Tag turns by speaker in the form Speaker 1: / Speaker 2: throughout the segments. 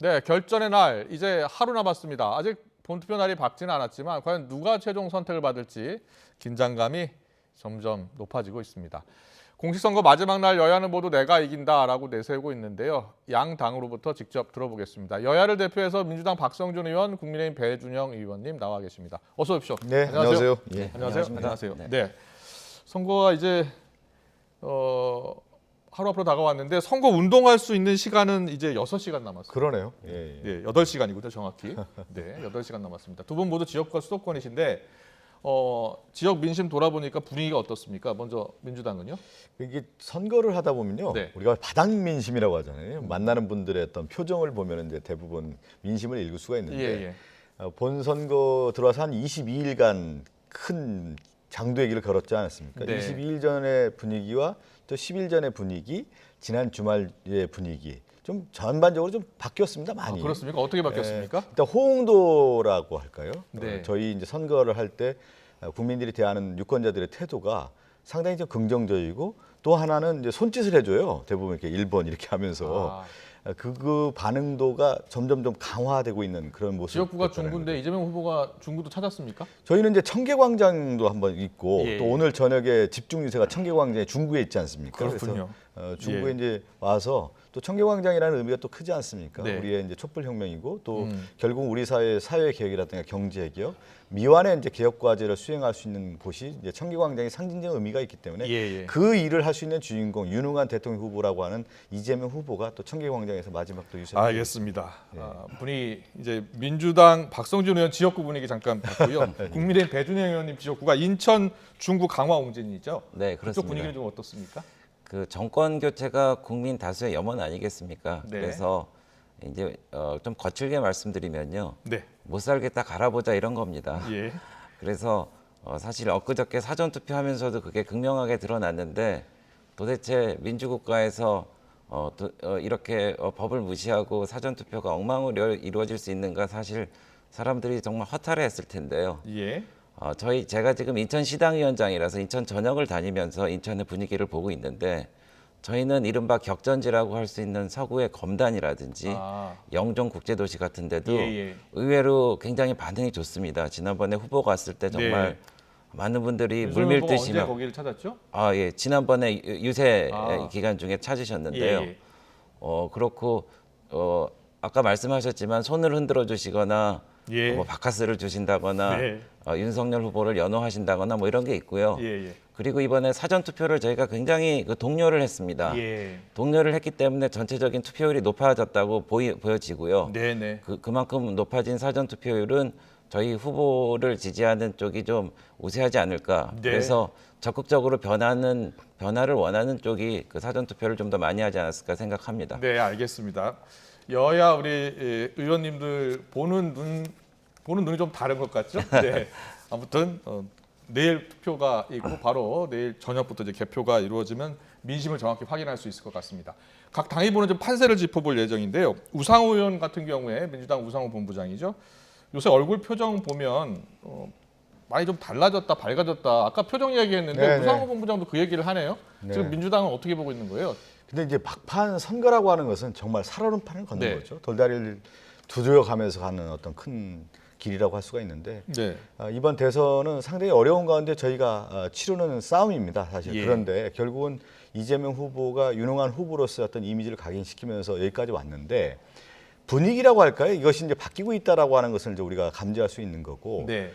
Speaker 1: 네, 결전의 날 이제 하루 남았습니다. 아직 본투표 날이 밝지는 않았지만 과연 누가 최종 선택을 받을지 긴장감이 점점 높아지고 있습니다. 공식선거 마지막 날 여야는 모두 내가 이긴다라고 내세우고 있는데요. 양 당으로부터 직접 들어보겠습니다. 여야를 대표해서 민주당 박성준 의원, 국민의힘 배준영 의원님 나와 계십니다. 어서 오십시오.
Speaker 2: 네, 안녕하세요.
Speaker 1: 네, 안녕하세요. 안녕하세요.
Speaker 3: 네.
Speaker 1: 네. 선거가 이제 하루 앞으로 다가왔는데 선거 운동할 수 있는 시간은 이제 6시간 남았습니다.
Speaker 2: 그러네요. 예.
Speaker 1: 네, 8시간이군요, 정확히. 네, 8시간 남았습니다. 두 분 모두 지역과 수도권이신데 지역 민심 돌아보니까 분위기가 어떻습니까? 먼저 민주당은요?
Speaker 2: 이게 선거를 하다 보면요,
Speaker 1: 네.
Speaker 2: 우리가 바닥 민심이라고 하잖아요. 만나는 분들의 어떤 표정을 보면 이제 대부분 민심을 읽을 수가 있는데 본 선거 들어와서 한 22일간 큰 장도의 길을 걸었지 않았습니까?
Speaker 1: 네.
Speaker 2: 22일 전의 분위기와 또 10일 전의 분위기, 지난 주말의 분위기 좀 전반적으로 좀 바뀌었습니다. 많이.
Speaker 1: 그렇습니까? 어떻게 바뀌었습니까?
Speaker 2: 일단 호응도라고 할까요?
Speaker 1: 네.
Speaker 2: 저희 이제 선거를 할 때 국민들이 대하는 유권자들의 태도가 상당히 좀 긍정적이고 또 하나는 이제 손짓을 해줘요. 대부분 이렇게 1번 이렇게 하면서 그 반응도가 점점 좀 강화되고 있는 그런 모습.
Speaker 1: 지역구가 중구인데 이재명 후보가 중구도 찾았습니까?
Speaker 2: 저희는 이제 청계광장도 한번 있고
Speaker 1: 예.
Speaker 2: 또 오늘 저녁에 집중 유세가 청계광장에 중구에 있지 않습니까?
Speaker 1: 그렇군요.
Speaker 2: 그래서 중구에
Speaker 1: 예.
Speaker 2: 이제 와서 또 청계광장이라는 의미가 또 크지 않습니까?
Speaker 1: 네.
Speaker 2: 우리의 이제 촛불혁명이고 또 결국 우리 사회의 사회 개혁이라든가 경제 개혁, 미완의 이제 개혁 과제를 수행할 수 있는 곳이 이제 청계광장의 상징적 의미가 있기 때문에
Speaker 1: 예.
Speaker 2: 그 일을 할 수 있는 주인공 유능한 대통령 후보라고 하는 이재명 후보가 또 청계광장에서 마지막 또 유세를
Speaker 1: 알겠습니다. 분위기 이제 민주당 박성준 의원 지역구 분위기 잠깐 봤고요. 국민의힘 배준영 의원님 지역구가 인천 중구 강화 옹진이죠.
Speaker 3: 네,
Speaker 1: 그쪽
Speaker 3: 그렇습니다.
Speaker 1: 분위기는 좀 어떻습니까?
Speaker 3: 그 정권 교체가 국민 다수의 염원 아니겠습니까?
Speaker 1: 네.
Speaker 3: 그래서 이제 좀 거칠게 말씀드리면요,
Speaker 1: 네.
Speaker 3: 못 살겠다 갈아보자 이런 겁니다.
Speaker 1: 예.
Speaker 3: 그래서 사실 엊그저께 사전 투표하면서도 그게 극명하게 드러났는데 도대체 민주국가에서 이렇게 법을 무시하고 사전 투표가 엉망으로 이루어질 수 있는가 사실 사람들이 정말 허탈해했을 텐데요.
Speaker 1: 예.
Speaker 3: 제가 지금 인천 시당위원장이라서 인천 전역을 다니면서 인천의 분위기를 보고 있는데 저희는 이른바 격전지라고 할 수 있는 서구의 검단이라든지 영종 국제도시 같은 데도
Speaker 1: 예.
Speaker 3: 의외로 굉장히 반응이 좋습니다. 지난번에 후보가 왔을 때 정말 많은 분들이 물밀듯이
Speaker 1: 언제 거기를 찾았죠?
Speaker 3: 예, 지난번에 유세 기간 중에 찾으셨는데요.
Speaker 1: 예.
Speaker 3: 그렇고 아까 말씀하셨지만 손을 흔들어 주시거나
Speaker 1: 예.
Speaker 3: 뭐 바카스를 주신다거나
Speaker 1: 네.
Speaker 3: 윤석열 후보를 연호하신다거나 뭐 이런 게 있고요.
Speaker 1: 예.
Speaker 3: 그리고 이번에 사전 투표를 저희가 굉장히 독려를 했습니다.
Speaker 1: 예.
Speaker 3: 독려를 했기 때문에 전체적인 투표율이 높아졌다고 보여지고요.
Speaker 1: 네네.
Speaker 3: 그만큼 높아진 사전 투표율은 저희 후보를 지지하는 쪽이 좀 우세하지 않을까.
Speaker 1: 네.
Speaker 3: 그래서 적극적으로 변화를 원하는 쪽이 그 사전 투표를 좀 더 많이 하지 않았을까 생각합니다.
Speaker 1: 네, 알겠습니다. 여야 우리 의원님들 보는 눈이 좀 다른 것 같죠? 네. 아무튼 내일 투표가 있고 바로 내일 저녁부터 이제 개표가 이루어지면 민심을 정확히 확인할 수 있을 것 같습니다. 각 당이 보는 좀 판세를 짚어볼 예정인데요. 우상호 의원 같은 경우에 민주당 우상호 본부장이죠. 요새 얼굴 표정 보면 많이 좀 달라졌다, 밝아졌다. 아까 표정 이야기했는데
Speaker 2: 네네.
Speaker 1: 우상호 본부장도 그 얘기를 하네요.
Speaker 2: 네.
Speaker 1: 지금 민주당은 어떻게 보고 있는 거예요?
Speaker 2: 근데 이제 막판 선거라고 하는 것은 정말 살얼음 판을 걷는
Speaker 1: 네.
Speaker 2: 거죠. 돌다리를 두드려가면서 가는 어떤 큰 길이라고 할 수가 있는데
Speaker 1: 네.
Speaker 2: 이번 대선은 상당히 어려운 가운데 저희가 치르는 싸움입니다. 사실
Speaker 1: 예.
Speaker 2: 그런데 결국은 이재명 후보가 유능한 후보로서 어떤 이미지를 각인시키면서 여기까지 왔는데 분위기라고 할까요? 이것이 이제 바뀌고 있다라고 하는 것을 이제 우리가 감지할 수 있는 거고.
Speaker 1: 네.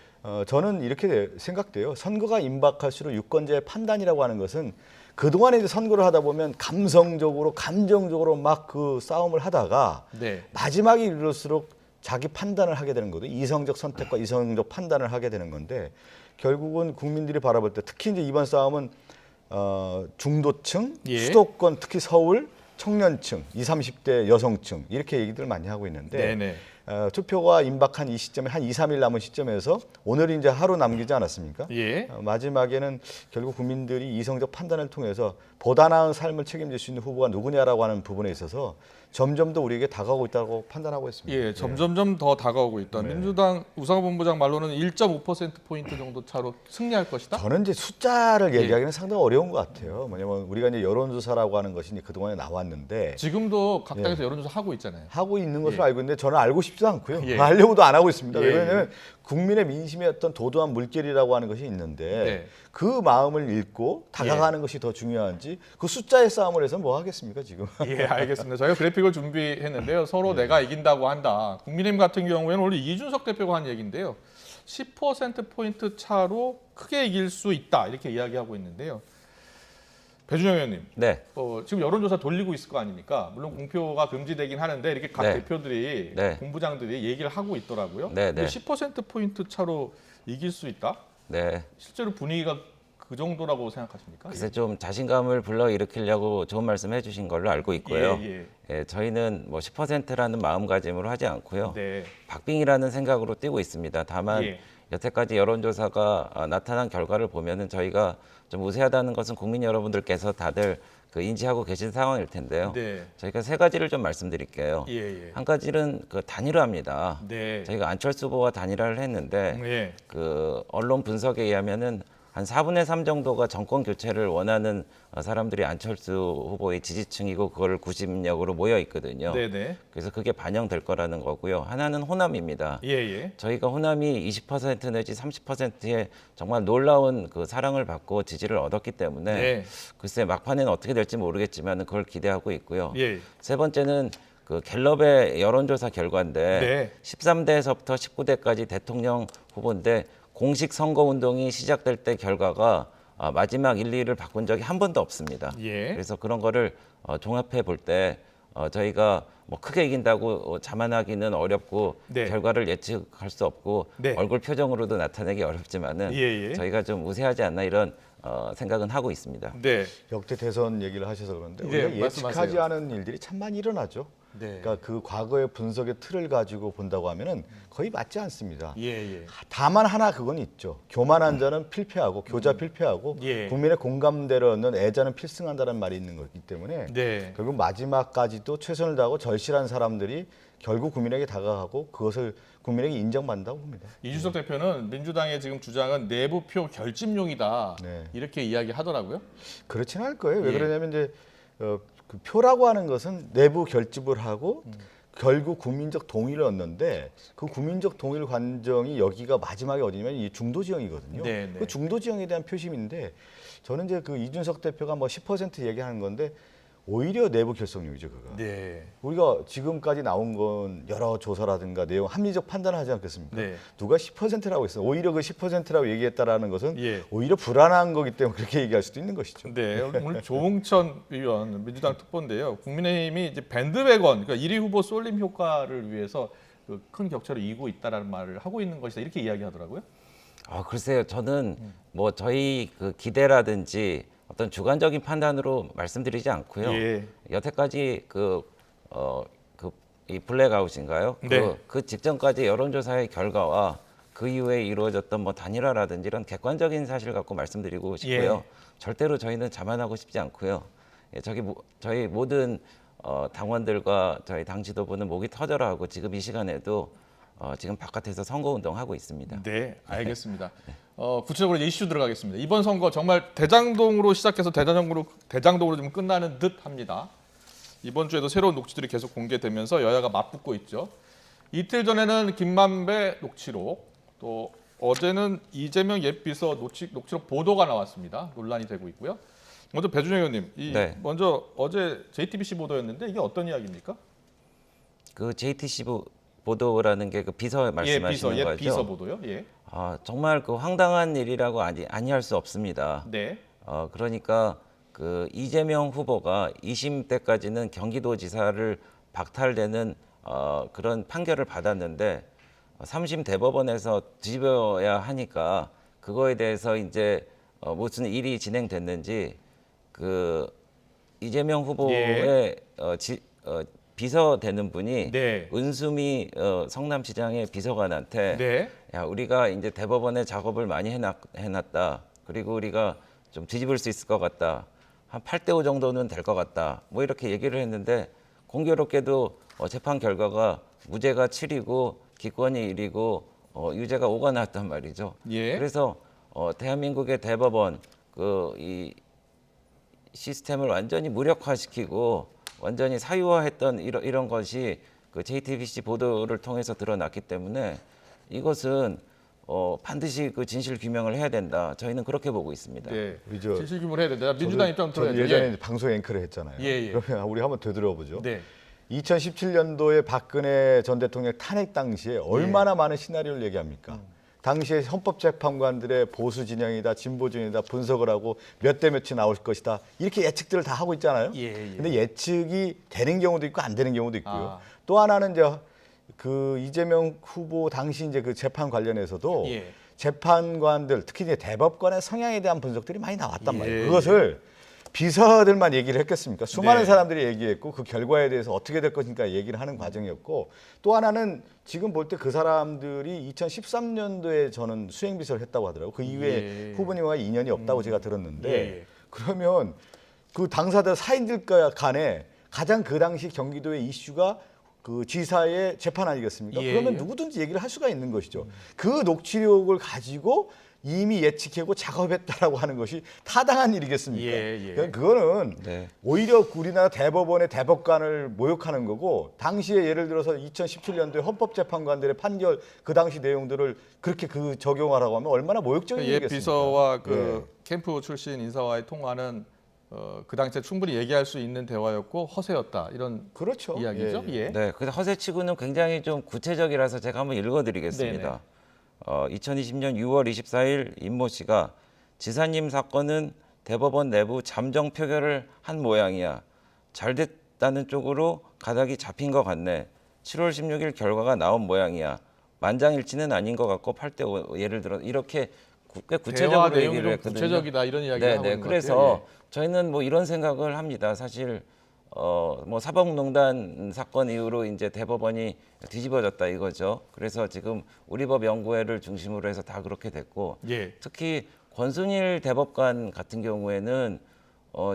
Speaker 2: 저는 이렇게 생각돼요. 선거가 임박할수록 유권자의 판단이라고 하는 것은 그동안에 이제 선거를 하다 보면 감성적으로, 감정적으로 막 그 싸움을 하다가
Speaker 1: 네.
Speaker 2: 마지막에 이를수록 자기 판단을 하게 되는 거죠. 이성적 선택과 이성적 판단을 하게 되는 건데 결국은 국민들이 바라볼 때 특히 이제 이번 싸움은 중도층,
Speaker 1: 예.
Speaker 2: 수도권, 특히 서울, 청년층, 20, 30대 여성층 이렇게 얘기들 많이 하고 있는데
Speaker 1: 네네.
Speaker 2: 투표가 임박한 이 시점에 한 2, 3일 남은 시점에서 오늘이 이제 하루 남기지 않았습니까?
Speaker 1: 예.
Speaker 2: 마지막에는 결국 국민들이 이성적 판단을 통해서 보다 나은 삶을 책임질 수 있는 후보가 누구냐라고 하는 부분에 있어서 점점 더 우리에게 다가오고 있다고 판단하고 있습니다.
Speaker 1: 예, 점점점 더 다가오고 있다.
Speaker 2: 네.
Speaker 1: 민주당 우상호 본부장 말로는 1.5%포인트 정도 차로 승리할 것이다.
Speaker 2: 저는 이제 숫자를
Speaker 1: 예.
Speaker 2: 얘기하기는 상당히 어려운 것 같아요. 뭐냐면 우리가 이제 여론조사라고 하는 것이 이제 그동안에 나왔는데
Speaker 1: 지금도 각
Speaker 2: 예.
Speaker 1: 당에서 여론조사 하고 있잖아요.
Speaker 2: 하고 있는 것으로
Speaker 1: 예.
Speaker 2: 알고 있는데 저는 알고 싶지도 않고요.
Speaker 1: 예.
Speaker 2: 알려고도 안 하고 있습니다.
Speaker 1: 예.
Speaker 2: 왜냐하면 국민의 민심의 어떤 도도한 물결이라고 하는 것이 있는데
Speaker 1: 네.
Speaker 2: 그 마음을 읽고 다가가는 것이 더 중요한지 그 숫자의 싸움을 해서 뭐 하겠습니까 지금?
Speaker 1: 예, 알겠습니다. 저희가 그래픽을 준비했는데요. 서로 내가 이긴다고 한다. 국민의힘 같은 경우에는 오늘 이준석 대표가 한 얘기인데요. 10%포인트 차로 크게 이길 수 있다. 이렇게 이야기하고 있는데요. 배준영 의원님,
Speaker 3: 네.
Speaker 1: 지금 여론조사 돌리고 있을 거 아닙니까? 물론 공표가 금지되긴 하는데 이렇게 각
Speaker 3: 네.
Speaker 1: 대표들이,
Speaker 3: 네.
Speaker 1: 본부장들이 얘기를 하고 있더라고요.
Speaker 3: 네,
Speaker 1: 근데
Speaker 3: 네.
Speaker 1: 10%포인트 차로 이길 수 있다?
Speaker 3: 네.
Speaker 1: 실제로 분위기가 그 정도라고 생각하십니까?
Speaker 3: 글쎄 좀 자신감을 불러일으키려고 좋은 말씀 해주신 걸로 알고 있고요.
Speaker 1: 예.
Speaker 3: 예, 저희는 뭐 10%라는 마음가짐으로 하지 않고요.
Speaker 1: 네.
Speaker 3: 박빙이라는 생각으로 뛰고 있습니다. 다만
Speaker 1: 예.
Speaker 3: 여태까지 여론조사가 나타난 결과를 보면은 저희가 좀 우세하다는 것은 국민 여러분들께서 다들 그 인지하고 계신 상황일 텐데요.
Speaker 1: 네.
Speaker 3: 저희가 세 가지를 좀 말씀드릴게요.
Speaker 1: 예.
Speaker 3: 한 가지는 그 단일화입니다.
Speaker 1: 네.
Speaker 3: 저희가 안철수 후보와 단일화를 했는데
Speaker 1: 예.
Speaker 3: 그 언론 분석에 의하면은 한 4분의 3 정도가 정권 교체를 원하는 사람들이 안철수 후보의 지지층이고 그걸 구심력으로 모여 있거든요.
Speaker 1: 네네.
Speaker 3: 그래서 그게 반영될 거라는 거고요. 하나는 호남입니다.
Speaker 1: 예.
Speaker 3: 저희가 호남이 20% 내지 30%의 정말 놀라운 그 사랑을 받고 지지를 얻었기 때문에
Speaker 1: 네.
Speaker 3: 글쎄 막판에는 어떻게 될지 모르겠지만 그걸 기대하고 있고요.
Speaker 1: 예.
Speaker 3: 세 번째는 그 갤럽의 여론조사 결과인데
Speaker 1: 네.
Speaker 3: 13대에서부터 19대까지 대통령 후보인데 공식 선거 운동이 시작될 때 결과가 마지막 1, 2를 바꾼 적이 한 번도 없습니다.
Speaker 1: 예.
Speaker 3: 그래서 그런 거를 종합해 볼 때 저희가 뭐 크게 이긴다고 자만하기는 어렵고
Speaker 1: 네.
Speaker 3: 결과를 예측할 수 없고
Speaker 1: 네.
Speaker 3: 얼굴 표정으로도 나타내기 어렵지만은
Speaker 1: 예.
Speaker 3: 저희가 좀 우세하지 않나 이런 생각은 하고 있습니다.
Speaker 1: 네.
Speaker 2: 역대 대선 얘기를 하셔서 그런데
Speaker 1: 네,
Speaker 2: 우리가 예측하지
Speaker 1: 말씀하세요.
Speaker 2: 않은 일들이 참 많이 일어나죠.
Speaker 1: 네.
Speaker 2: 그러니까 그 과거의 분석의 틀을 가지고 본다고 하면은 거의 맞지 않습니다.
Speaker 1: 예.
Speaker 2: 다만 하나 그건 있죠. 교만한 자는 필패하고 교자 필패하고
Speaker 1: 예.
Speaker 2: 국민의 공감대를 얻는 애자는 필승한다는 말이 있는 거기 때문에
Speaker 1: 네.
Speaker 2: 결국 마지막까지도 최선을 다하고 절실한 사람들이 결국 국민에게 다가가고 그것을 국민에게 인정받는다고 봅니다.
Speaker 1: 이준석 대표는 민주당의 지금 주장은 내부표 결집용이다.
Speaker 2: 네.
Speaker 1: 이렇게 이야기하더라고요.
Speaker 2: 그렇지는 않을 거예요. 왜
Speaker 1: 예.
Speaker 2: 그러냐면 이제 그 표라고 하는 것은 내부 결집을 하고 결국 국민적 동의를 얻는데 그 국민적 동의를 관정이 여기가 마지막에 어디냐면 이 중도 지형이거든요.
Speaker 1: 네.
Speaker 2: 그 중도 지형에 대한 표심인데 저는 이제 그 이준석 대표가 뭐 10% 얘기하는 건데 오히려 내부 결속력이죠, 그거.
Speaker 1: 네.
Speaker 2: 우리가 지금까지 나온 건 여러 조사라든가 내용 합리적 판단을 하지 않겠습니까?
Speaker 1: 네.
Speaker 2: 누가 10%라고 했어요. 오히려 그 10%라고 얘기했다라는 것은
Speaker 1: 예.
Speaker 2: 오히려 불안한 거기 때문에 그렇게 얘기할 수도 있는 것이죠.
Speaker 1: 네, 오늘 조홍천 의원 민주당 특보인데요. 국민의힘이 이제 밴드웨건, 그러니까 1위 후보 쏠림 효과를 위해서 그 큰 격차로 이고 있다라는 말을 하고 있는 것이다 이렇게 이야기하더라고요.
Speaker 3: 글쎄요. 저는 뭐 저희 그 기대라든지 어떤 주관적인 판단으로 말씀드리지 않고요.
Speaker 1: 예.
Speaker 3: 여태까지 이 블랙아웃인가요?
Speaker 1: 네.
Speaker 3: 그 직전까지 여론조사의 결과와 그 이후에 이루어졌던 뭐 단일화라든지 이런 객관적인 사실 갖고 말씀드리고 싶고요.
Speaker 1: 예.
Speaker 3: 절대로 저희는 자만하고 싶지 않고요. 저희 모든 당원들과 저희 당 지도부는 목이 터져라 하고 지금 이 시간에도 지금 바깥에서 선거운동 하고 있습니다.
Speaker 1: 네, 알겠습니다. 구체적으로 이제 이슈 들어가겠습니다. 이번 선거 정말 대장동으로 시작해서 대장동으로 좀 끝나는 듯합니다. 이번 주에도 새로운 녹취들이 계속 공개되면서 여야가 맞붙고 있죠. 이틀 전에는 김만배 녹취록, 또 어제는 이재명 예비서 녹취록 보도가 나왔습니다. 논란이 되고 있고요. 먼저 배준영 의원님,
Speaker 3: 네.
Speaker 1: 먼저 어제 JTBC 보도였는데 이게 어떤 이야기입니까?
Speaker 3: 그 JTC 보도라는 게 그 비서 말씀하시는 거죠?
Speaker 1: 비서 보도요. 예.
Speaker 3: 정말 그 황당한 일이라고 아니할 수 없습니다.
Speaker 1: 네.
Speaker 3: 그러니까 그 이재명 후보가 2심 때까지는 경기도지사를 박탈되는 그런 판결을 받았는데 3심 대법원에서 뒤집어야 하니까 그거에 대해서 이제 무슨 일이 진행됐는지 그 이재명 후보의 비서 되는 분이
Speaker 1: 네.
Speaker 3: 은수미 성남시장의 비서관한테
Speaker 1: 네.
Speaker 3: 야 우리가 이제 대법원에 작업을 많이 해놨다. 그리고 우리가 좀 뒤집을 수 있을 것 같다. 한 8대5 정도는 될 것 같다. 뭐 이렇게 얘기를 했는데 공교롭게도 재판 결과가 무죄가 7이고 기권이 1이고 유죄가 5가 나왔단 말이죠.
Speaker 1: 예.
Speaker 3: 그래서 대한민국의 대법원 이 시스템을 완전히 무력화시키고 완전히 사유화했던 이런 것이 그 JTBC 보도를 통해서 드러났기 때문에 이것은 반드시 그 진실 규명을 해야 된다. 저희는 그렇게 보고 있습니다.
Speaker 1: 네.
Speaker 2: 우리 저-
Speaker 1: 진실 규명을 해야 된다. 민주당 입장
Speaker 2: 저는
Speaker 1: 들어야죠.
Speaker 2: 예전에
Speaker 1: 예.
Speaker 2: 방송 앵커를 했잖아요.
Speaker 1: 예, 예.
Speaker 2: 그러면 우리 한번 되돌아보죠.
Speaker 1: 네.
Speaker 2: 2017년도에 박근혜 전 대통령 탄핵 당시에 얼마나 많은 시나리오를 얘기합니까? 당시에 헌법재판관들의 보수 진영이다, 진보 진영이다 분석을 하고 몇 대 몇이 나올 것이다 이렇게 예측들을 다 하고 있잖아요.
Speaker 1: 예, 예.
Speaker 2: 근데 예측이 되는 경우도 있고 안 되는 경우도 있고요.
Speaker 1: 아.
Speaker 2: 또 하나는 이제 그 이재명 후보 당시 이제 그 재판 관련해서도
Speaker 1: 예.
Speaker 2: 재판관들 특히 이제 대법관의 성향에 대한 분석들이 많이 나왔단
Speaker 1: 예,
Speaker 2: 말이에요. 그것을 비서들만 얘기를 했겠습니까? 수많은
Speaker 1: 네.
Speaker 2: 사람들이 얘기했고 그 결과에 대해서 어떻게 될 것인가 얘기를 하는 과정이었고 또 하나는 지금 볼 때 그 사람들이 2013년도에 저는 수행비서를 했다고 하더라고요. 그 이후에
Speaker 1: 예.
Speaker 2: 후보님과 인연이 없다고 제가 들었는데
Speaker 1: 예.
Speaker 2: 그러면 그 당사자 사인들 간에 가장 그 당시 경기도의 이슈가 그 지사의 재판 아니겠습니까?
Speaker 1: 예,
Speaker 2: 그러면
Speaker 1: 예.
Speaker 2: 누구든지 얘기를 할 수가 있는 것이죠. 그 녹취록을 가지고 이미 예측하고 작업했다라고 하는 것이 타당한 일이겠습니까?
Speaker 1: 예, 예.
Speaker 2: 그러니까 그거는
Speaker 3: 네.
Speaker 2: 오히려 우리나라 대법원의 대법관을 모욕하는 거고 당시에 예를 들어서 2017년도에 헌법재판관들의 판결 그 당시 내용들을 그렇게 그 적용하라고 하면 얼마나 모욕적인
Speaker 1: 옛
Speaker 2: 일이겠습니까?
Speaker 1: 비서와 그
Speaker 2: 예.
Speaker 1: 캠프 출신 인사와의 통화는 그 당시에 충분히 얘기할 수 있는 대화였고 허세였다 이런
Speaker 2: 그렇죠.
Speaker 1: 이야기죠.
Speaker 2: 예,
Speaker 1: 예.
Speaker 3: 네, 근데 허세치고는 굉장히 좀 구체적이라서 제가 한번 읽어드리겠습니다.
Speaker 1: 네네.
Speaker 3: 2020년 6월 24일 임모 씨가 지사님 사건은 대법원 내부 잠정 표결을 한 모양이야. 잘 됐다는 쪽으로 가닥이 잡힌 것 같네. 7월 16일 결과가 나온 모양이야. 만장일치는 아닌 것 같고 8대5 예를 들어 이렇게 꽤
Speaker 1: 대화
Speaker 3: 구체적으로
Speaker 1: 내용이
Speaker 3: 얘기를
Speaker 1: 좀
Speaker 3: 했거든요.
Speaker 1: 구체적이다 이런 이야기를 하고
Speaker 3: 네,
Speaker 1: 있는 것
Speaker 3: 그래서
Speaker 1: 같아요.
Speaker 3: 저희는 뭐 이런 생각을 합니다. 사실 뭐 사법농단 사건 이후로 이제 대법원이 뒤집어졌다 이거죠. 그래서 지금 우리법 연구회를 중심으로 해서 다 그렇게 됐고
Speaker 1: 예.
Speaker 3: 특히 권순일 대법관 같은 경우에는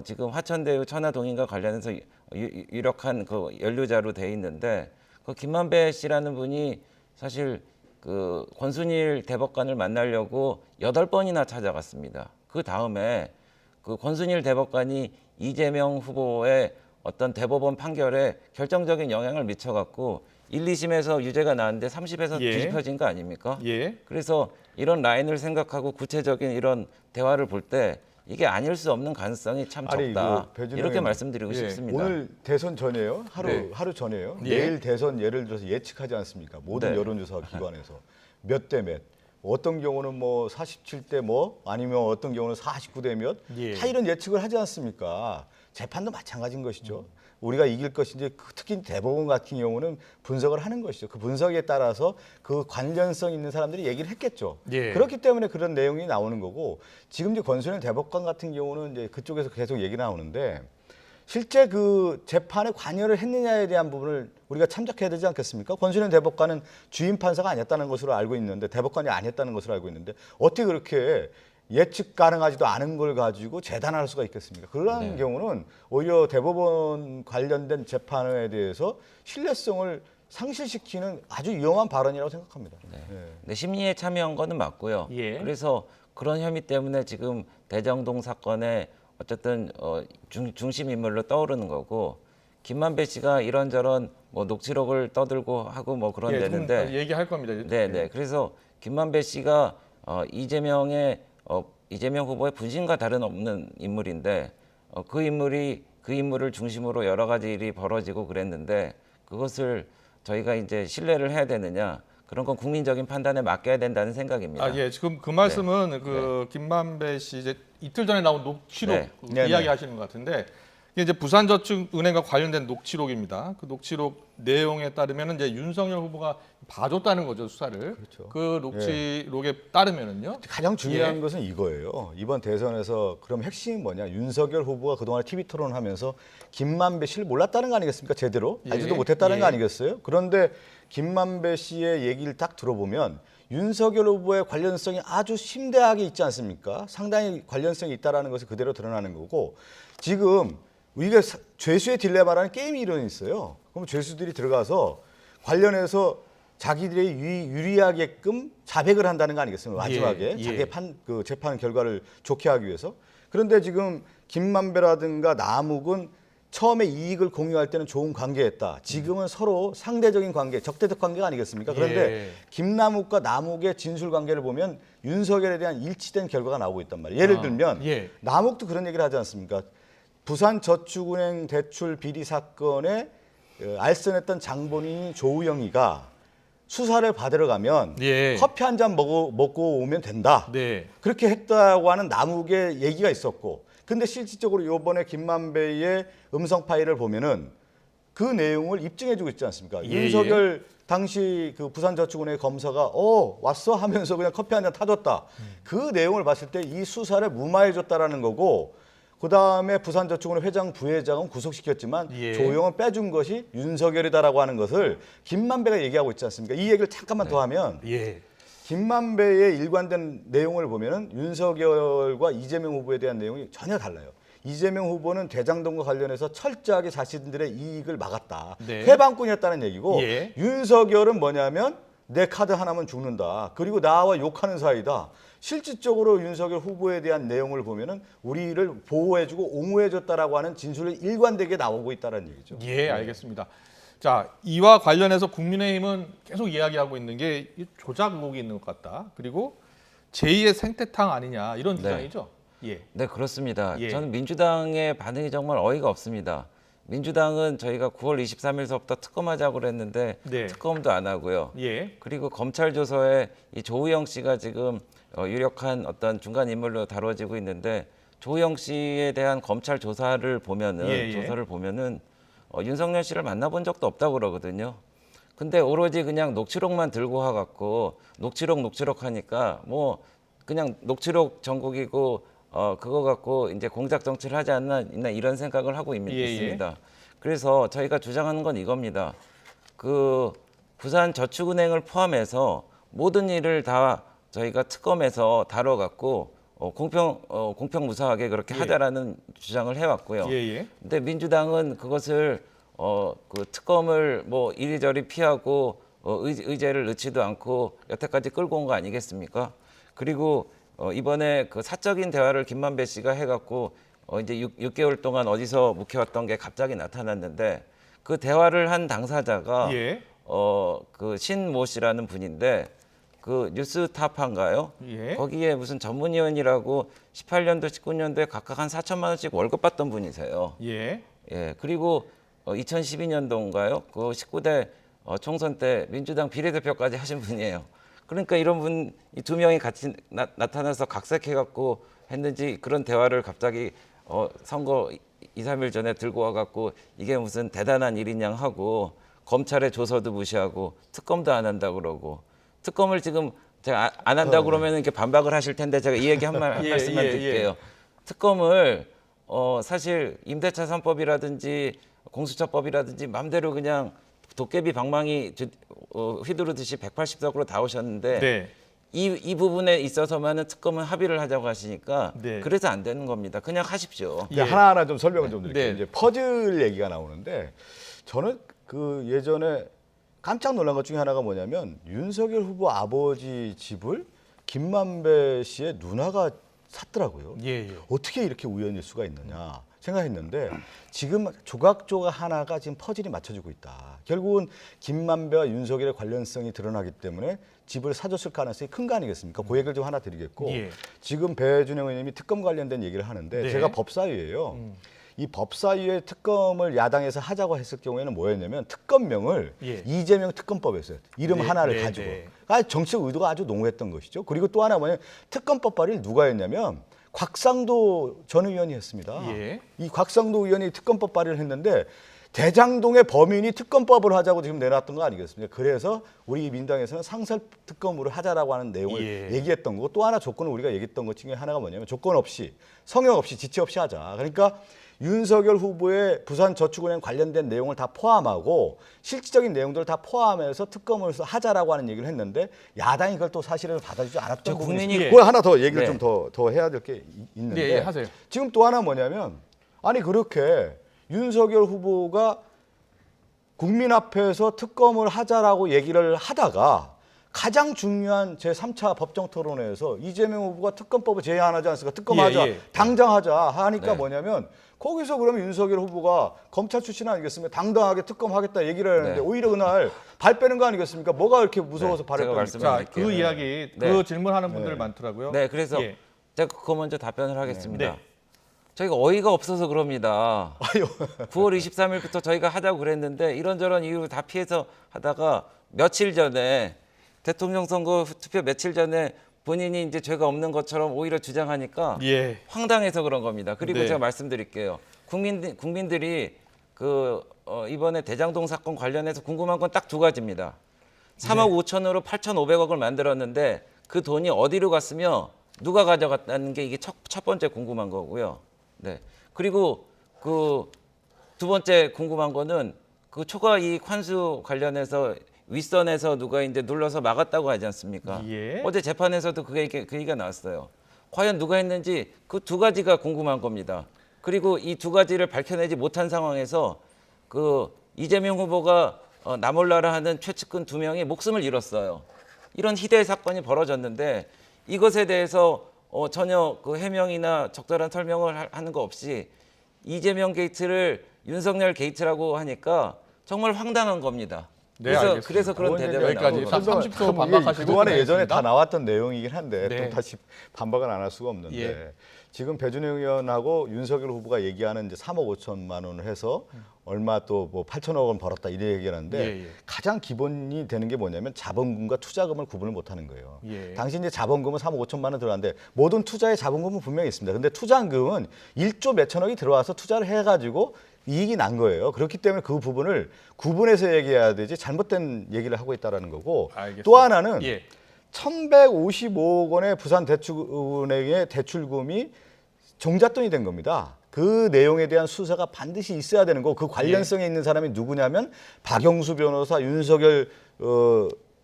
Speaker 3: 지금 화천대유 천하동인과 관련해서 유력한 그 연루자로 돼 있는데 그 김만배 씨라는 분이 사실 그 권순일 대법관을 만나려고 8번이나 찾아갔습니다. 그 다음에 그 권순일 대법관이 이재명 후보의 어떤 대법원 판결에 결정적인 영향을 미쳐갖고 1, 2심에서 유죄가 나왔는데 3심에서
Speaker 1: 예.
Speaker 3: 뒤집혀진 거 아닙니까?
Speaker 1: 예.
Speaker 3: 그래서 이런 라인을 생각하고 구체적인 이런 대화를 볼 때 이게 아닐 수 없는 가능성이 참
Speaker 2: 아니,
Speaker 3: 적다.
Speaker 2: 그 배준영
Speaker 3: 이렇게
Speaker 2: 의원,
Speaker 3: 말씀드리고
Speaker 1: 예.
Speaker 3: 싶습니다.
Speaker 2: 오늘 대선 전이에요.
Speaker 1: 네.
Speaker 2: 하루 전이에요.
Speaker 1: 예.
Speaker 2: 내일 대선 예를 들어서 예측하지 않습니까? 모든
Speaker 3: 네.
Speaker 2: 여론조사 기관에서 몇 대 몇. 어떤 경우는 뭐 47대 뭐 아니면 어떤 경우는 49대 몇.
Speaker 1: 예.
Speaker 2: 다 이런 예측을 하지 않습니까? 재판도 마찬가지인 것이죠. 우리가 이길 것인지 특히 대법원 같은 경우는 분석을 하는 것이죠. 그 분석에 따라서 그 관련성 있는 사람들이 얘기를 했겠죠.
Speaker 1: 예.
Speaker 2: 그렇기 때문에 그런 내용이 나오는 거고 지금 이제 권순일 대법관 같은 경우는 이제 그쪽에서 계속 얘기 나오는데 실제 그 재판에 관여를 했느냐에 대한 부분을 우리가 참작해야 되지 않겠습니까? 권순일 대법관은 주임 판사가 아니었다는 것으로 알고 있는데 대법관이 아니었다는 것으로 알고 있는데 어떻게 그렇게 예측 가능하지도 않은 걸 가지고 재단할 수가 있겠습니까? 그런 경우는 오히려 대법원 관련된 재판에 대해서 신뢰성을 상실시키는 아주 위험한 발언이라고 생각합니다.
Speaker 3: 네, 심리에 참여한 거는 맞고요.
Speaker 1: 예.
Speaker 3: 그래서 그런 혐의 때문에 지금 대정동 사건에 어쨌든 중심 인물로 떠오르는 거고 김만배 씨가 이런저런 뭐 녹취록을 떠들고 하고 뭐 그런
Speaker 1: 예,
Speaker 3: 데는데
Speaker 1: 좀 얘기할 겁니다.
Speaker 3: 네, 네. 그래서 김만배 씨가 이재명 후보의 분신과 다른 없는 인물인데 그 인물을 중심으로 여러 가지 일이 벌어지고 그랬는데 그것을 저희가 이제 신뢰를 해야 되느냐 그런 건 국민적인 판단에 맡겨야 된다는 생각입니다.
Speaker 1: 아, 예. 지금 그 말씀은 그 김만배 씨 이제 이틀 전에 나온 녹취록
Speaker 3: 네.
Speaker 2: 네.
Speaker 1: 이야기하시는 것 같은데 이게 이제 부산저축은행과 관련된 녹취록입니다. 그 녹취록 내용에 따르면은 이제 윤석열 후보가 봐줬다는 거죠, 수사를.
Speaker 2: 그렇죠.
Speaker 1: 그 녹취록에 따르면은요.
Speaker 2: 가장 중요한
Speaker 1: 예.
Speaker 2: 것은 이거예요. 이번 대선에서 그럼 핵심이 뭐냐? 윤석열 후보가 그동안 TV 토론하면서 김만배 씨를 몰랐다는 거 아니겠습니까? 제대로 알지도
Speaker 1: 예.
Speaker 2: 못했다는
Speaker 1: 예.
Speaker 2: 거 아니겠어요? 그런데 김만배 씨의 얘기를 딱 들어보면 윤석열 후보의 관련성이 아주 심대하게 있지 않습니까? 상당히 관련성이 있다라는 것이 그대로 드러나는 거고 지금 이게 죄수의 딜레마라는 게임이 이론이 있어요. 그럼 죄수들이 들어가서 관련해서 자기들이 유리하게끔 자백을 한다는 거 아니겠습니까? 마지막에
Speaker 1: 예.
Speaker 2: 자기 그 재판 결과를 좋게 하기 위해서. 그런데 지금 김만배라든가 남욱은 처음에 이익을 공유할 때는 좋은 관계였다. 지금은 서로 상대적인 관계, 적대적 관계가 아니겠습니까? 그런데
Speaker 1: 예.
Speaker 2: 김남욱과 남욱의 진술 관계를 보면 윤석열에 대한 일치된 결과가 나오고 있단 말이에요. 예를 들면
Speaker 1: 예.
Speaker 2: 남욱도 그런 얘기를 하지 않습니까? 부산저축은행 대출 비리 사건에 알선했던 장본인 조우영이가 수사를 받으러 가면
Speaker 1: 예.
Speaker 2: 커피 한 잔 먹고 오면 된다.
Speaker 1: 네.
Speaker 2: 그렇게 했다고 하는 남욱의 얘기가 있었고 근데 실질적으로 이번에 김만배의 음성 파일을 보면은 그 내용을 입증해주고 있지 않습니까?
Speaker 1: 예,
Speaker 2: 윤석열 당시 그 부산저축은행 검사가 왔어 하면서 그냥 커피 한 잔 타줬다. 그 내용을 봤을 때 이 수사를 무마해줬다라는 거고 그 다음에 부산저축은행 회장 부회장은 구속시켰지만
Speaker 1: 예.
Speaker 2: 조용은 빼준 것이 윤석열이다라고 하는 것을 김만배가 얘기하고 있지 않습니까? 이 얘기를 잠깐만 더 하면
Speaker 1: 예.
Speaker 2: 김만배의 일관된 내용을 보면은 윤석열과 이재명 후보에 대한 내용이 전혀 달라요. 이재명 후보는 대장동과 관련해서 철저하게 자신들의 이익을 막았다.
Speaker 1: 네.
Speaker 2: 해방꾼이었다는 얘기고
Speaker 1: 예.
Speaker 2: 윤석열은 뭐냐면 내 카드 하나면 죽는다. 그리고 나와 욕하는 사이다. 실질적으로 윤석열 후보에 대한 내용을 보면은 우리를 보호해주고 옹호해줬다라고 하는 진술이 일관되게 나오고 있다는 얘기죠.
Speaker 1: 예, 알겠습니다. 자, 이와 관련해서 국민의힘은 계속 이야기하고 있는 게 조작 의혹이 있는 것 같다. 그리고 제2의 생태탕 아니냐 이런 주장이죠. 예.
Speaker 3: 네, 그렇습니다.
Speaker 1: 예.
Speaker 3: 저는 민주당의 반응이 정말 어이가 없습니다. 민주당은 저희가 9월 23일서부터 특검하자고 그랬는데
Speaker 1: 네.
Speaker 3: 특검도 안 하고요.
Speaker 1: 예.
Speaker 3: 그리고 검찰 조서에 이 조우영 씨가 지금 유력한 어떤 중간 인물로 다뤄지고 있는데 조우영 씨에 대한 검찰 조사를 보면은
Speaker 1: 예.
Speaker 3: 조서를 보면은 윤석열 씨를 만나본 적도 없다고 그러거든요. 근데 오로지 그냥 녹취록만 들고 와갖고 녹취록 하니까 뭐 그냥 녹취록 전국이고 그거 갖고 이제 공작 정치를 하지 않나 이런 생각을 하고 있습니다. 그래서 저희가 주장하는 건 이겁니다. 그 부산저축은행을 포함해서 모든 일을 다 저희가 특검에서 다뤄갖고 공평무사하게 그렇게 하자라는 주장을 해왔고요.
Speaker 1: 예.
Speaker 3: 근데 민주당은 그것을 그 특검을 뭐 이리저리 피하고 의제를 넣지도 않고 여태까지 끌고 온 거 아니겠습니까? 그리고 이번에 그 사적인 대화를 김만배 씨가 해갖고 이제 6개월 동안 어디서 묵혀왔던 게 갑자기 나타났는데 그 대화를 한 당사자가
Speaker 1: 예.
Speaker 3: 그 신모 씨라는 분인데 그 뉴스타파인가요?
Speaker 1: 예.
Speaker 3: 거기에 무슨 전문위원이라고 18년도, 19년도에 각각 한 4천만 원씩 월급 받던 분이세요.
Speaker 1: 예.
Speaker 3: 예, 그리고 2012년도인가요? 그 19대 총선 때 민주당 비례대표까지 하신 분이에요. 그러니까 이런 분 이 두 명이 같이 나타나서 각색해갖고 했는지 그런 대화를 갑자기 선거 2, 3일 전에 들고 와갖고 이게 무슨 대단한 일이냐 하고 검찰의 조서도 무시하고 특검도 안 한다 그러고 특검을 지금 제가 안 한다고 그러면 이렇게 반박을 하실 텐데 제가 이 얘기 한 말씀만 드릴게요. 특검을 사실 임대차 3법이라든지 공수처법이라든지 마음대로 그냥 도깨비 방망이 휘두르듯이 180석으로 다 오셨는데
Speaker 1: 네.
Speaker 3: 이 부분에 있어서만은 특검은 합의를 하자고 하시니까
Speaker 1: 네.
Speaker 3: 그래서 안 되는 겁니다. 그냥 하십시오.
Speaker 2: 이제 하나하나 좀 설명을 좀 드릴게요.
Speaker 1: 네.
Speaker 2: 이제 퍼즐 얘기가 나오는데 저는 그 예전에 깜짝 놀란 것 중에 하나가 뭐냐면 윤석열 후보 아버지 집을 김만배 씨의 누나가 샀더라고요.
Speaker 1: 예.
Speaker 2: 어떻게 이렇게 우연일 수가 있느냐 생각했는데 지금 조각조각 하나가 지금 퍼즐이 맞춰지고 있다. 결국은 김만배와 윤석열의 관련성이 드러나기 때문에 집을 사줬을 가능성이 큰 거 아니겠습니까? 그 얘기를 좀 하나 드리겠고
Speaker 1: 예.
Speaker 2: 지금 배준영 의원님이 특검 관련된 얘기를 하는데
Speaker 1: 네.
Speaker 2: 제가 법사위예요. 이 법사위의 특검을 야당에서 하자고 했을 경우에는 뭐였냐면 특검명을
Speaker 1: 예.
Speaker 2: 이재명 특검법에서 이름
Speaker 1: 네,
Speaker 2: 하나를
Speaker 1: 네,
Speaker 2: 가지고
Speaker 1: 네.
Speaker 2: 정치적 의도가 아주 농후했던 것이죠. 그리고 또 하나 뭐냐면 특검법 발의를 누가 했냐면 곽상도 전 의원이 했습니다.
Speaker 1: 예.
Speaker 2: 이 곽상도 의원이 특검법 발의를 했는데 대장동의 범인이 특검법을 하자고 지금 내놨던 거 아니겠습니까? 그래서 우리 민당에서는 상설 특검으로 하자라고 하는 내용을
Speaker 1: 예.
Speaker 2: 얘기했던 거고, 또 하나 조건을 우리가 얘기했던 것 중에 하나가 뭐냐면 조건 없이, 성역 없이, 지체 없이 하자. 그러니까 윤석열 후보의 부산저축은행 관련된 내용을 다 포함하고 실질적인 내용들을 다 포함해서 특검을 하자라고 하는 얘기를 했는데 야당이 그걸 또 사실은 받아주지 않았던 부분이
Speaker 3: 국민이
Speaker 2: 있습니다. 그걸 하나 더 얘기를
Speaker 3: 네.
Speaker 2: 좀 더 해야 될 게 있는데
Speaker 1: 네, 하세요.
Speaker 2: 지금 또 하나 뭐냐면, 아니 그렇게 윤석열 후보가 국민 앞에서 특검을 하자라고 얘기를 하다가 가장 중요한 제3차 법정토론회에서 이재명 후보가 특검법을 제안하지 않습니까? 특검하자,
Speaker 1: 예, 예.
Speaker 2: 당장 하자 하니까
Speaker 3: 네.
Speaker 2: 뭐냐면 거기서 그러면 윤석열 후보가 검찰 출신 아니겠습니까? 당당하게 특검하겠다 얘기를 하는데
Speaker 3: 네.
Speaker 2: 오히려 그날 발 빼는 거 아니겠습니까? 뭐가 이렇게 무서워서
Speaker 3: 네,
Speaker 2: 발을
Speaker 3: 제가
Speaker 2: 뺍니까?
Speaker 1: 자,
Speaker 3: 말씀드릴게요.
Speaker 1: 그 이야기,
Speaker 3: 네.
Speaker 1: 그 질문하는 분들 많더라고요.
Speaker 3: 네, 그래서
Speaker 1: 예.
Speaker 3: 제가 그거 먼저 답변을 하겠습니다.
Speaker 1: 네.
Speaker 3: 저희가 어이가 없어서 그럽니다.
Speaker 2: 아유.
Speaker 3: 9월 23일부터 저희가 하자고 그랬는데 이런저런 이유를 다 피해서 하다가 며칠 전에 대통령 선거 투표 며칠 전에 본인이 이제 죄가 없는 것처럼 오히려 주장하니까
Speaker 1: 예.
Speaker 3: 황당해서 그런 겁니다. 그리고
Speaker 1: 네.
Speaker 3: 제가 말씀드릴게요. 국민들이 이번에 대장동 사건 관련해서 궁금한 건 딱 두 가지입니다. 3억 5천으로 8,500억을 만들었는데 그 돈이 어디로 갔으며 누가 가져갔다는 게 이게 첫 번째 궁금한 거고요. 네. 그리고 그 두 번째 궁금한 거는 그 초과 이익 환수 관련해서 윗선에서 누가 이제 눌러서 막았다고 하지 않습니까?
Speaker 1: 예.
Speaker 3: 어제 재판에서도 그 얘기가 나왔어요. 과연 누가 했는지 그 두 가지가 궁금한 겁니다. 그리고 이 두 가지를 밝혀내지 못한 상황에서 그 이재명 후보가 나몰라라 하는 최측근 2명이 목숨을 잃었어요. 이런 희대의 사건이 벌어졌는데 이것에 대해서 전혀 그 해명이나 적절한 설명을 하는 거 없이 이재명 게이트를 윤석열 게이트라고 하니까 정말 황당한 겁니다.
Speaker 1: 네, 알겠습니다.
Speaker 3: 그래서 그런
Speaker 2: 그건 이제
Speaker 3: 대답이
Speaker 1: 여기까지
Speaker 3: 나오는 거죠.
Speaker 1: 30초 반박하시고
Speaker 2: 그동안에 예전에
Speaker 1: 끝내겠습니다.
Speaker 2: 다 나왔던 내용이긴 한데
Speaker 1: 네.
Speaker 2: 또 다시 반박은 안 할 수가 없는데
Speaker 1: 예.
Speaker 2: 지금 배준영 의원하고 윤석열 후보가 얘기하는 이제 3억 5천만 원을 해서 얼마 또 뭐 8천억 원 벌었다 이런 얘기하는데
Speaker 1: 예, 예.
Speaker 2: 가장 기본이 되는 게 뭐냐면 자본금과 투자금을 구분을 못 하는 거예요.
Speaker 1: 예.
Speaker 2: 당시 이제 자본금은 3억 5천만 원 들어갔는데 모든 투자의 자본금은 분명히 있습니다. 근데 투자금은 1조 몇천억이 들어와서 투자를 해가지고 이익이 난 거예요. 그렇기 때문에 그 부분을 구분해서 얘기해야 되지 잘못된 얘기를 하고 있다는 거고,
Speaker 1: 알겠습니다.
Speaker 2: 또 하나는
Speaker 1: 예.
Speaker 2: 1,155억 원의 부산대출은행의 대출금이 종잣돈이 된 겁니다. 그 내용에 대한 수사가 반드시 있어야 되는 거고, 그 관련성에 있는 사람이 누구냐면 박영수 변호사, 윤석열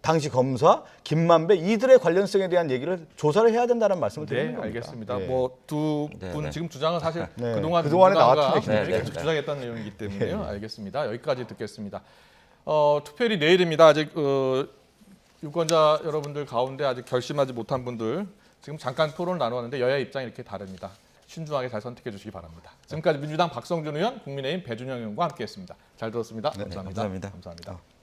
Speaker 2: 당시 검사, 김만배 이들의 관련성에 대한 얘기를 조사를 해야 된다는 말씀을 드리는
Speaker 1: 네,
Speaker 2: 겁니다.
Speaker 1: 알겠습니다.
Speaker 2: 예.
Speaker 1: 뭐 두 분
Speaker 3: 네, 네.
Speaker 1: 지금 주장은 사실
Speaker 2: 네.
Speaker 1: 그동안에
Speaker 2: 그동안에
Speaker 1: 민주당과
Speaker 2: 나왔던
Speaker 1: 국민들이
Speaker 3: 얘기입니다.
Speaker 1: 계속
Speaker 3: 네, 네.
Speaker 1: 주장했던 내용이기 때문에요. 알겠습니다. 여기까지 듣겠습니다. 투표일이 내일입니다. 아직 유권자 여러분들 가운데 아직 결심하지 못한 분들 지금 잠깐 토론을 나누었는데 여야 입장이 이렇게 다릅니다. 신중하게 잘 선택해 주시기 바랍니다. 지금까지 민주당 박성준 의원, 국민의힘 배준영 의원과 함께했습니다. 잘 들었습니다. 감사합니다.
Speaker 3: 감사합니다.
Speaker 1: 감사합니다.